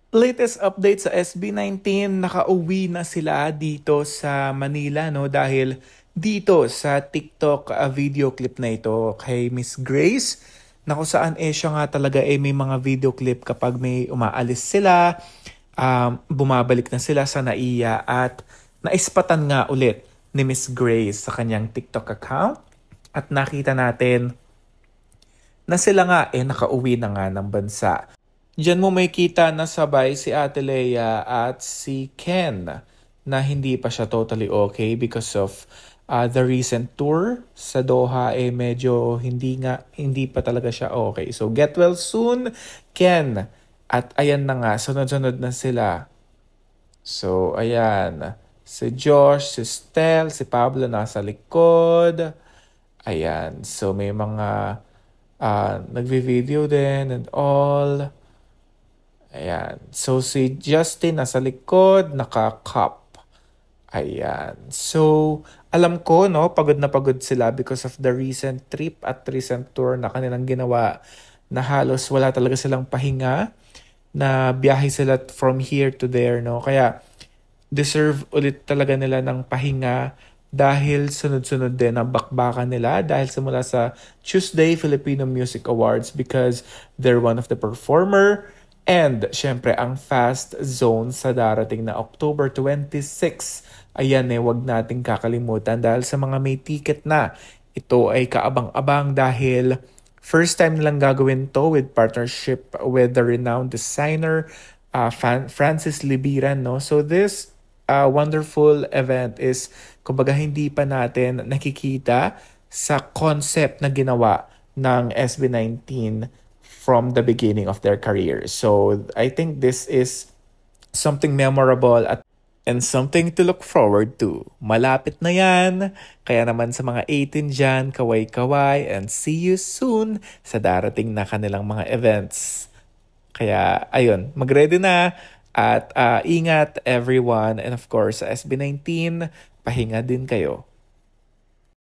Latest update sa SB19, nakauwi na sila dito sa Manila, no, dahil dito sa TikTok video clip na ito kay Miss Grace, na kung saan siya nga talaga may mga video clip kapag may umaalis sila, bumabalik na sila sa NAIA at naispatan nga ulit ni Miss Grace sa kanyang TikTok account at nakita natin na sila nga nakauwi na nga ng bansa. Diyan mo may kita na sabay si Ate Leia at si Ken na hindi pa siya totally okay because of the recent tour sa Doha medyo hindi pa talaga siya okay. So get well soon, Ken. At ayan na nga, sunod-sunod na sila. So ayan, si Josh, si Stel, si Pablo nasa likod. Ayan, so may mga nagvi-video din and all. Ayan. So, si Justin nasa likod, naka-cup. Ayan. So, alam ko, no, pagod na pagod sila because of the recent trip at recent tour na kanilang ginawa na halos wala talaga silang pahinga na biyahe sila from here to there, no. Kaya, deserve ulit talaga nila ng pahinga dahil sunod-sunod din ang bakbakan nila dahil simula sa Tuesday Filipino Music Awards because they're one of the performer. And, syempre, ang Fast Zone sa darating na October 26. Ayan wag nating kakalimutan dahil sa mga may ticket na. Ito ay kaabang-abang dahil first time nilang gagawin to with partnership with the renowned designer Francis Libiran. No? So this wonderful event is, kumbaga, hindi pa natin nakikita sa concept na ginawa ng SB19 from the beginning of their career. So I think this is something memorable and something to look forward to. Malapit na yan. Kaya naman sa mga 18 dyan, kaway-kaway and see you soon sa darating na kanilang mga events. Kaya ayun, mag-ready na at ingat everyone. And of course, sa SB19, pahinga din kayo.